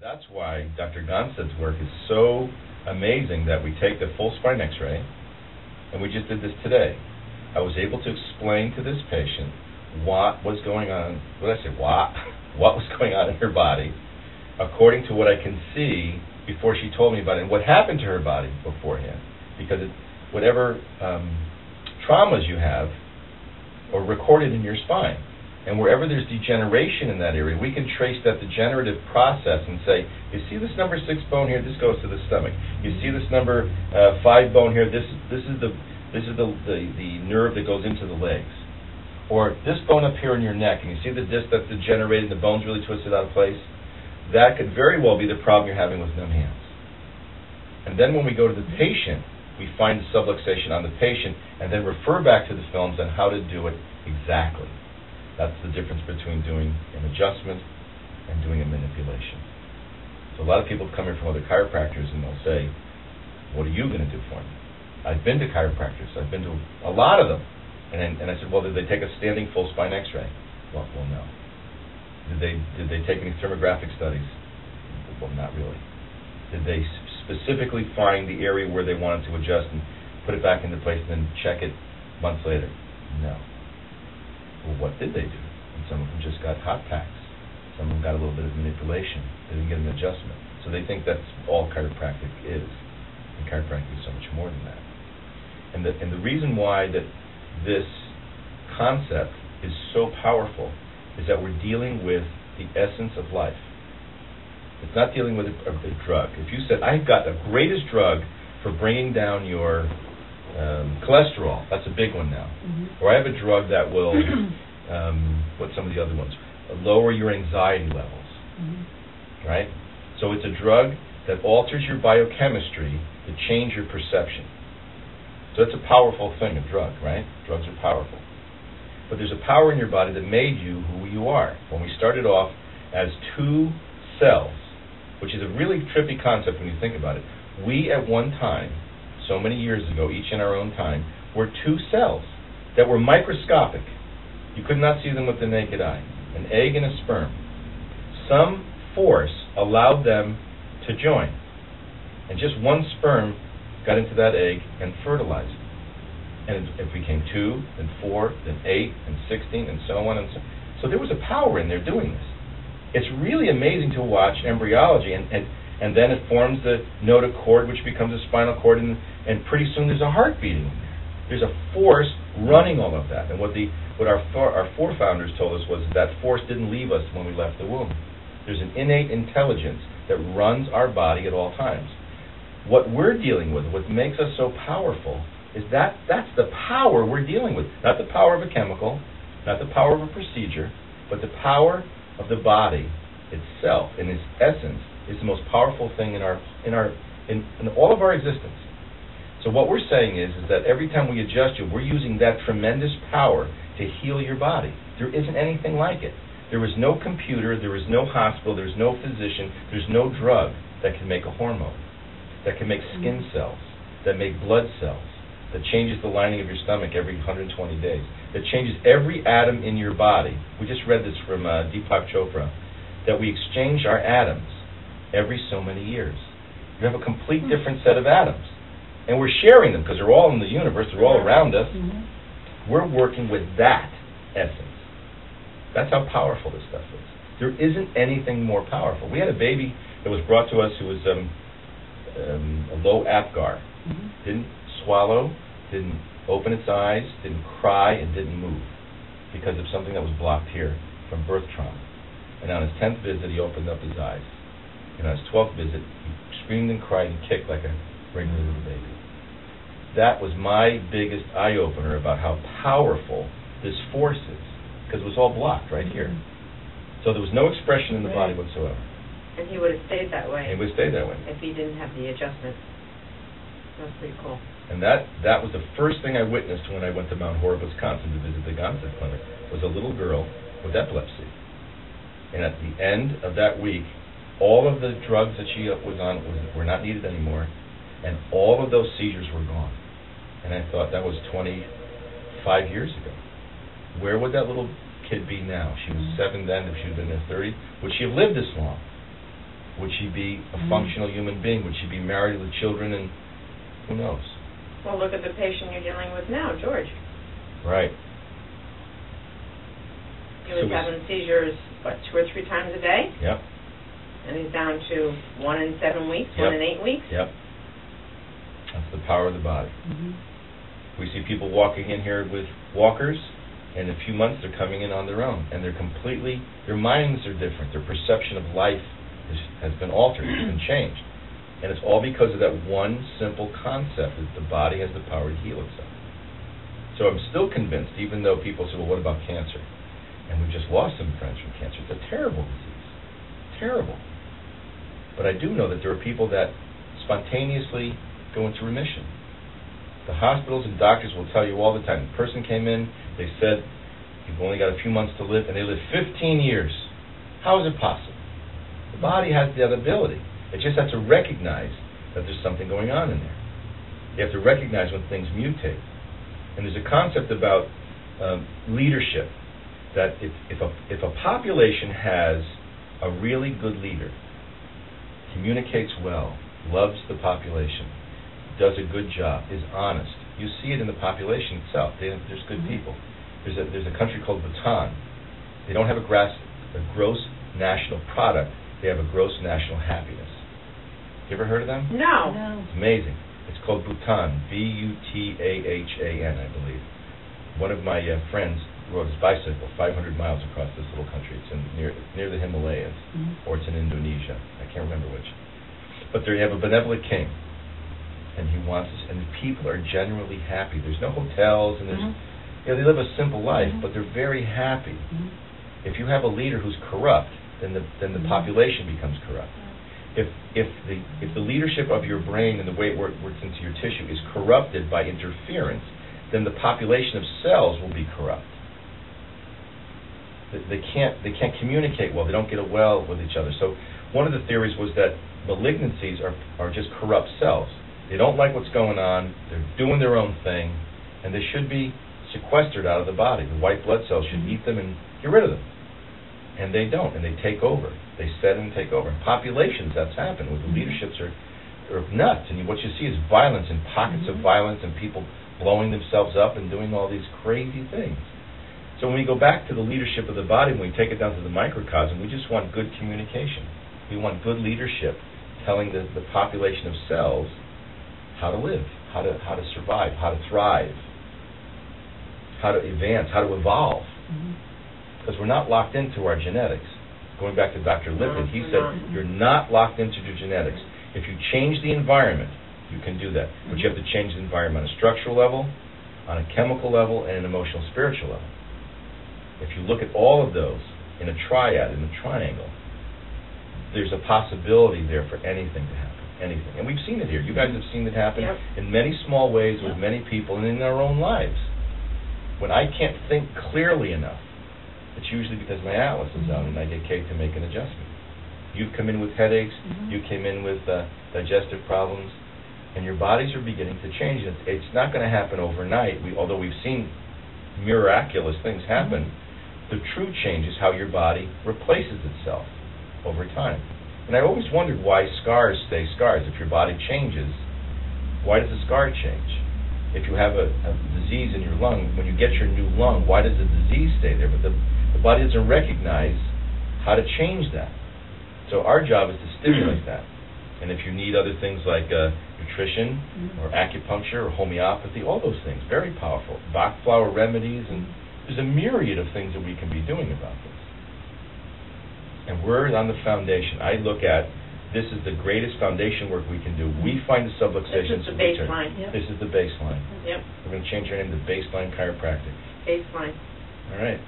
That's why Dr. Gonstead's work is so amazing, that we take the full spine x-ray, and we just did this today. I was able to explain to this patient what was going on, what was going on in her body, according to what I can see before she told me about it, and what happened to her body beforehand. Because whatever traumas you have are recorded in your spine. And wherever there's degeneration in that area, we can trace that degenerative process and say, you see this number 6 bone here, this goes to the stomach. You see this number 5 bone here, this is the nerve that goes into the legs. Or this bone up here in your neck, and you see the disc that's degenerated, the bone's really twisted out of place. That could very well be the problem you're having with numb hands. And then when we go to the patient, we find the subluxation on the patient, and then refer back to the films on how to do it exactly. That's the difference between doing an adjustment and doing a manipulation. So a lot of people come here from other chiropractors and they'll say, what are you going to do for me? I've been to chiropractors. I've been to a lot of them. And I said, well, did they take a standing full spine x-ray? Well, no. Did they take any thermographic studies? Well, not really. Did they specifically find the area where they wanted to adjust and put it back into place and then check it months later? No. Well, what did they do? And some of them just got hot packs. Some of them got a little bit of manipulation. They didn't get an adjustment. So they think that's all chiropractic is. And chiropractic is so much more than that. And the reason why that this concept is so powerful is that we're dealing with the essence of life. It's not dealing with a drug. If you said, I've got the greatest drug for bringing down your cholesterol, that's a big one now. Mm-hmm. Or I have a drug that will, what's some of the other ones? Lower your anxiety levels. Mm-hmm. Right? So it's a drug that alters your biochemistry to change your perception. So it's a powerful thing, a drug, right? Drugs are powerful. But there's a power in your body that made you who you are. When we started off as 2 cells, which is a really trippy concept when you think about it. We at one time, so many years ago, each in our own time, were 2 cells that were microscopic. You could not see them with the naked eye. An egg and a sperm. Some force allowed them to join. And just one sperm got into that egg and fertilized it. And it became 2, then 4, then 8, and 16, and so on and so on. So there was a power in there doing this. It's really amazing to watch embryology, and then it forms the notochord cord, which becomes a spinal cord, and pretty soon there's a heart beating in there. There's a force running all of that. And what our forefounders told us was that force didn't leave us when we left the womb. There's an innate intelligence that runs our body at all times. What we're dealing with, what makes us so powerful, is that's the power we're dealing with. Not the power of a chemical, not the power of a procedure, but the power of the body itself, in its essence, is the most powerful thing in all of our existence. So what we're saying is that every time we adjust you, we're using that tremendous power to heal your body. There isn't anything like it. There is no computer, there is no hospital, there's no physician, there's no drug that can make a hormone, that can make skin cells, that make blood cells, that changes the lining of your stomach every 120 days, that changes every atom in your body. We just read this from Deepak Chopra, that we exchange our atoms every so many years. You have a complete different set of atoms. And we're sharing them because they're all in the universe, they're all around us. Mm-hmm. We're working with that essence. That's how powerful this stuff is. There isn't anything more powerful. We had a baby that was brought to us who was a low APGAR. Mm-hmm. Didn't swallow, didn't open its eyes, didn't cry, and didn't move because of something that was blocked here from birth trauma. And on his 10th visit, he opened up his eyes. And on his 12th visit, he screamed and cried and kicked like a regular little baby. That was my biggest eye-opener about how powerful this force is, because it was all blocked right here. So there was no expression in the body whatsoever. And he would have stayed that way. He would have stayed that way. If he didn't have the adjustment. That's pretty cool. And that was the first thing I witnessed when I went to Mount Horeb, Wisconsin to visit the Gonstead clinic, was a little girl with epilepsy. And at the end of that week, all of the drugs that she was on were not needed anymore, and all of those seizures were gone. And I thought, that was 25 years ago. Where would that little kid be now? She was 7 then. If she had been in her 30s, would she have lived this long? Would she be a functional human being? Would she be married with children? And who knows? Well, look at the patient you're dealing with now, George. Right. He was having seizures, 2 or 3 times a day? Yep. And he's down to 1 in 7 weeks, Yep. 1 in 8 weeks? Yep. That's the power of the body. We see people walking in here with walkers, and in a few months they're coming in on their own, and they're completely, their minds are different, their perception of life has been altered, it's been changed. And it's all because of that one simple concept that the body has the power to heal itself. So I'm still convinced, even though people say, well, what about cancer? And we've just lost some friends from cancer. It's a terrible disease. Terrible. But I do know that there are people that spontaneously go into remission. The hospitals and doctors will tell you all the time. The person came in, they said, you've only got a few months to live, and they live 15 years. How is it possible? The body has that ability. It just has to recognize that there's something going on in there. You have to recognize when things mutate. And there's a concept about leadership, that if a population has a really good leader, communicates well, loves the population, does a good job, is honest, you see it in the population itself. There's good people. There's a country called Bhutan. They don't have a gross national product. They have a gross national happiness. You ever heard of them? No. It's amazing. It's called Bhutan, Butahan, I believe. One of my friends rode his bicycle 500 miles across this little country. It's near the Himalayas, or it's in Indonesia. I can't remember which. But they have a benevolent king, and he wants us, and the people are genuinely happy. There's no hotels, and there's, they live a simple life, but they're very happy. If you have a leader who's corrupt, then the population becomes corrupt. If the leadership of your brain and the way it works into your tissue is corrupted by interference, then the population of cells will be corrupt. They can't communicate well. They don't get well with each other. So one of the theories was that malignancies are just corrupt cells. They don't like what's going on. They're doing their own thing, and they should be sequestered out of the body. The white blood cells should eat them and get rid of them. And they don't, and they take over. They set and take over. In populations, that's happened, where the leaderships are nuts, and what you see is violence and pockets of violence and people blowing themselves up and doing all these crazy things. So when we go back to the leadership of the body, when we take it down to the microcosm, we just want good communication. We want good leadership telling the population of cells how to live, how to survive, how to thrive, how to advance, how to evolve. Because we're not locked into our genetics. Going back to Dr. Lippitt, he said, you're not locked into your genetics. If you change the environment, you can do that. But you have to change the environment on a structural level, on a chemical level, and an emotional, spiritual level. If you look at all of those in a triad, in a triangle, there's a possibility there for anything to happen, anything. And we've seen it here. You guys have seen it happen in many small ways with many people and in our own lives. When I can't think clearly enough, it's usually because my atlas is out and I get Kate to make an adjustment. You've come in with headaches, you came in with digestive problems, and your bodies are beginning to change. It's not going to happen overnight, although we've seen miraculous things happen. The true change is how your body replaces itself over time. And I always wondered why scars stay scars. If your body changes, why does the scar change? If you have a disease in your lung, when you get your new lung, why does the disease stay there? But the body doesn't recognize how to change that. So our job is to stimulate that. And if you need other things like nutrition or acupuncture or homeopathy, all those things, very powerful. Bach flower remedies, and there's a myriad of things that we can be doing about this. And we're on the foundation. I look at this is the greatest foundation work we can do. We find the subluxation. This is the baseline. This is the baseline. Yep. We're going to change our name to Baseline Chiropractic. Baseline. All right.